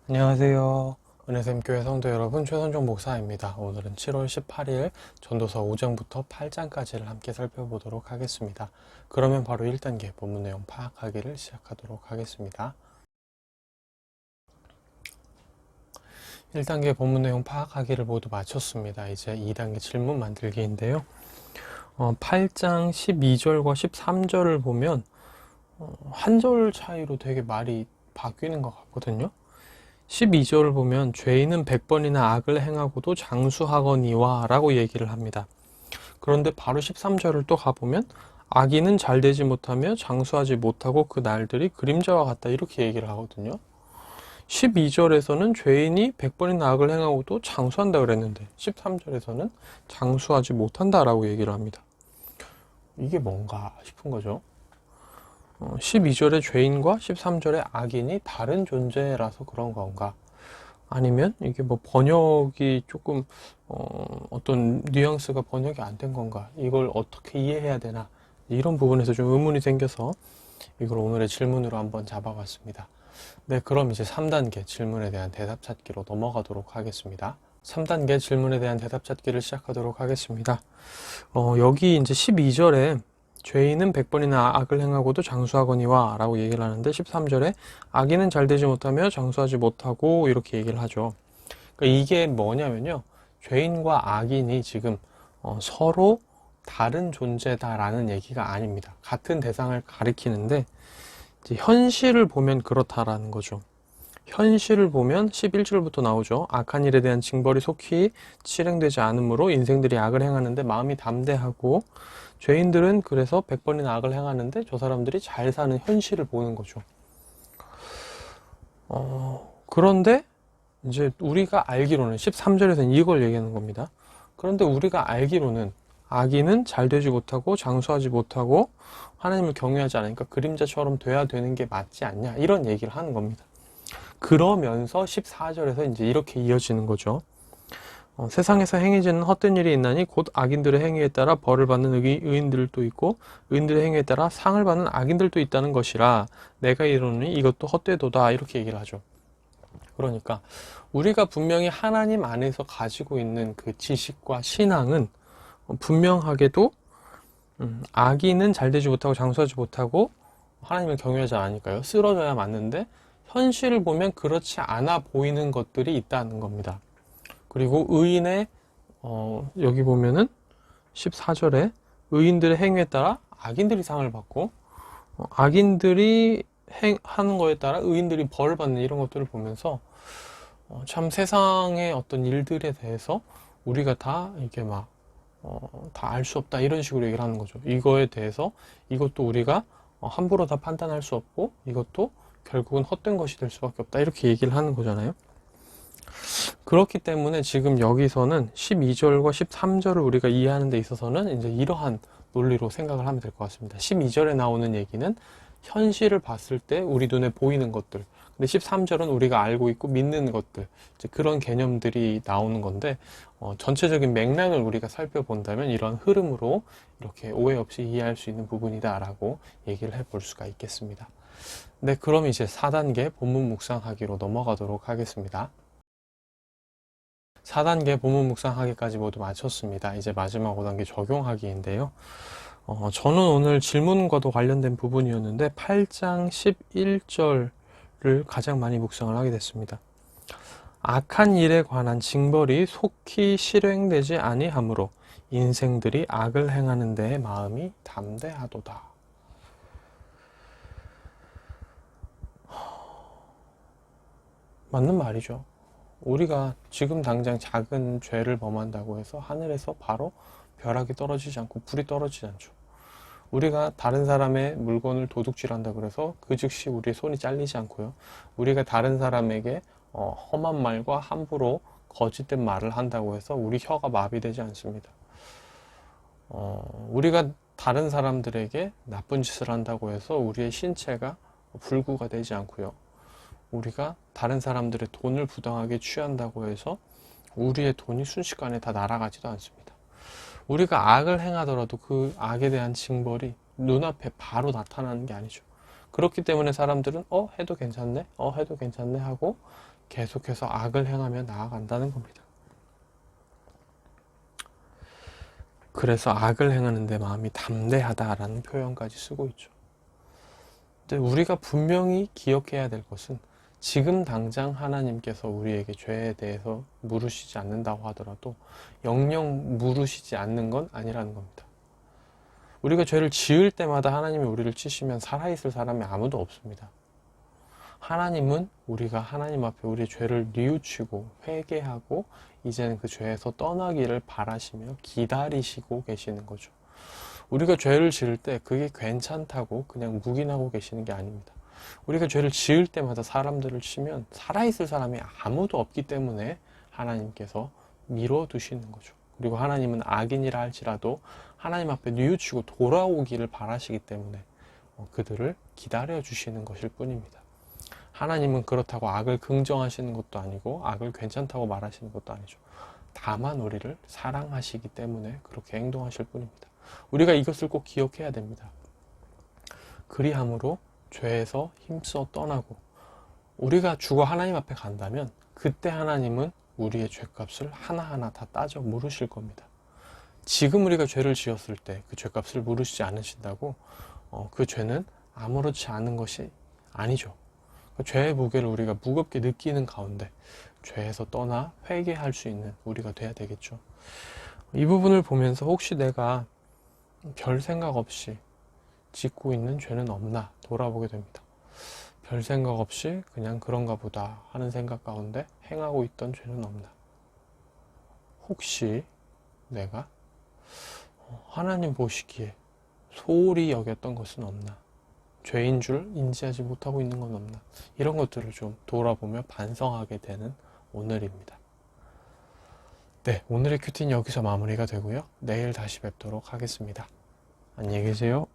안녕하세요. 은혜샘교회 성도 여러분, 최선종 목사입니다. 오늘은 7월 18일 전도서 5장부터 8장까지를 함께 살펴보도록 하겠습니다. 그러면 바로 1단계 본문 내용 파악하기를 시작하도록 하겠습니다. 1단계 본문 내용 파악하기를 모두 마쳤습니다. 이제 2단계 질문 만들기인데요. 8장 12절과 13절을 보면 한 절 차이로 되게 말이 바뀌는 것 같거든요. 12절을 보면 죄인은 100번이나 악을 행하고도 장수하거니와 라고 얘기를 합니다. 그런데 바로 13절을 또 가보면 악인은 잘 되지 못하며 장수하지 못하고 그 날들이 그림자와 같다 이렇게 얘기를 하거든요. 12절에서는 죄인이 100번이나 악을 행하고도 장수한다 그랬는데 13절에서는 장수하지 못한다 라고 얘기를 합니다. 이게 뭔가 싶은 거죠. 12절의 죄인과 13절의 악인이 다른 존재라서 그런 건가? 아니면 이게 뭐 번역이 조금 어떤 뉘앙스가 번역이 안 된 건가? 이걸 어떻게 이해해야 되나? 이런 부분에서 좀 의문이 생겨서 이걸 오늘의 질문으로 한번 잡아봤습니다. 네, 그럼 이제 3단계 질문에 대한 대답 찾기로 넘어가도록 하겠습니다. 3단계 질문에 대한 대답 찾기를 시작하도록 하겠습니다. 여기 이제 12절에 죄인은 100번이나 악을 행하고도 장수하거니와 라고 얘기를 하는데 13절에 악인은 잘 되지 못하며 장수하지 못하고 이렇게 얘기를 하죠. 그러니까 이게 뭐냐면요. 죄인과 악인이 지금 서로 다른 존재다라는 얘기가 아닙니다. 같은 대상을 가리키는데 이제 현실을 보면 그렇다라는 거죠. 현실을 보면 11절부터 나오죠. 악한 일에 대한 징벌이 속히 실행되지 않으므로 인생들이 악을 행하는데 마음이 담대하고 죄인들은 그래서 100번이나 악을 행하는데 저 사람들이 잘 사는 현실을 보는 거죠. 그런데 이제 우리가 알기로는 13절에서는 이걸 얘기하는 겁니다. 그런데 우리가 알기로는 악인은 잘 되지 못하고 장수하지 못하고 하나님을 경외하지 않으니까 그림자처럼 돼야 되는 게 맞지 않냐 이런 얘기를 하는 겁니다. 그러면서 14절에서 이제 이렇게 이어지는 거죠. 세상에서 행해지는 헛된 일이 있나니 곧 악인들의 행위에 따라 벌을 받는 의인들도 있고 의인들의 행위에 따라 상을 받는 악인들도 있다는 것이라 내가 이르노니 이것도 헛되도다 이렇게 얘기를 하죠. 그러니까 우리가 분명히 하나님 안에서 가지고 있는 그 지식과 신앙은 분명하게도 악인은 잘 되지 못하고 장수하지 못하고 하나님을 경외하지 않으니까요. 쓰러져야 맞는데 현실을 보면 그렇지 않아 보이는 것들이 있다는 겁니다. 그리고 의인의 여기 보면은 14절에 의인들의 행위에 따라 악인들이 상을 받고 악인들이 하는 거에 따라 의인들이 벌을 받는 이런 것들을 보면서 참 세상의 어떤 일들에 대해서 우리가 다 이게 막 다 알 수 없다 이런 식으로 얘기를 하는 거죠. 이거에 대해서 이것도 우리가 함부로 다 판단할 수 없고 이것도 결국은 헛된 것이 될 수밖에 없다 이렇게 얘기를 하는 거잖아요. 그렇기 때문에 지금 여기서는 12절과 13절을 우리가 이해하는 데 있어서는 이제 이러한 논리로 생각을 하면 될 것 같습니다. 12절에 나오는 얘기는 현실을 봤을 때 우리 눈에 보이는 것들, 근데 13절은 우리가 알고 있고 믿는 것들, 이제 그런 개념들이 나오는 건데 전체적인 맥락을 우리가 살펴본다면 이런 흐름으로 이렇게 오해 없이 이해할 수 있는 부분이다라고 얘기를 해볼 수가 있겠습니다. 네, 그럼 이제 4단계 본문 묵상하기로 넘어가도록 하겠습니다. 4단계 본문 묵상하기까지 모두 마쳤습니다. 이제 마지막 5단계 적용하기인데요. 저는 오늘 질문과도 관련된 부분이었는데 8장 11절을 가장 많이 묵상을 하게 됐습니다. 악한 일에 관한 징벌이 속히 실행되지 아니하므로 인생들이 악을 행하는 데에 마음이 담대하도다. 맞는 말이죠. 우리가 지금 당장 작은 죄를 범한다고 해서 하늘에서 바로 벼락이 떨어지지 않고 불이 떨어지지 않죠. 우리가 다른 사람의 물건을 도둑질한다 그래서 그 즉시 우리의 손이 잘리지 않고요. 우리가 다른 사람에게 험한 말과 함부로 거짓된 말을 한다고 해서 우리 혀가 마비되지 않습니다. 우리가 다른 사람들에게 나쁜 짓을 한다고 해서 우리의 신체가 불구가 되지 않고요. 우리가 다른 사람들의 돈을 부당하게 취한다고 해서 우리의 돈이 순식간에 다 날아가지도 않습니다. 우리가 악을 행하더라도 그 악에 대한 징벌이 눈앞에 바로 나타나는 게 아니죠. 그렇기 때문에 사람들은 해도 괜찮네 해도 괜찮네 하고 계속해서 악을 행하며 나아간다는 겁니다. 그래서 악을 행하는 데 마음이 담대하다라는 표현까지 쓰고 있죠. 근데 우리가 분명히 기억해야 될 것은 지금 당장 하나님께서 우리에게 죄에 대해서 물으시지 않는다고 하더라도 영영 물으시지 않는 건 아니라는 겁니다. 우리가 죄를 지을 때마다 하나님이 우리를 치시면 살아있을 사람이 아무도 없습니다. 하나님은 우리가 하나님 앞에 우리의 죄를 뉘우치고 회개하고 이제는 그 죄에서 떠나기를 바라시며 기다리시고 계시는 거죠. 우리가 죄를 지을 때 그게 괜찮다고 그냥 묵인하고 계시는 게 아닙니다. 우리가 죄를 지을 때마다 사람들을 치면 살아있을 사람이 아무도 없기 때문에 하나님께서 미뤄두시는 거죠. 그리고 하나님은 악인이라 할지라도 하나님 앞에 뉘우치고 돌아오기를 바라시기 때문에 그들을 기다려 주시는 것일 뿐입니다. 하나님은 그렇다고 악을 긍정하시는 것도 아니고 악을 괜찮다고 말하시는 것도 아니죠. 다만 우리를 사랑하시기 때문에 그렇게 행동하실 뿐입니다. 우리가 이것을 꼭 기억해야 됩니다. 그리함으로 죄에서 힘써 떠나고 우리가 죽어 하나님 앞에 간다면 그때 하나님은 우리의 죄값을 하나하나 다 따져 물으실 겁니다. 지금 우리가 죄를 지었을 때 그 죄값을 물으시지 않으신다고 그 죄는 아무렇지 않은 것이 아니죠. 그 죄의 무게를 우리가 무겁게 느끼는 가운데 죄에서 떠나 회개할 수 있는 우리가 돼야 되겠죠. 이 부분을 보면서 혹시 내가 별 생각 없이 짓고 있는 죄는 없나 돌아보게 됩니다. 별 생각 없이 그냥 그런가 보다 하는 생각 가운데 행하고 있던 죄는 없나? 혹시 내가 하나님 보시기에 소홀히 여겼던 것은 없나? 죄인 줄 인지하지 못하고 있는 건 없나? 이런 것들을 좀 돌아보며 반성하게 되는 오늘입니다. 네, 오늘의 큐티는 여기서 마무리가 되고요. 내일 다시 뵙도록 하겠습니다. 안녕히 계세요.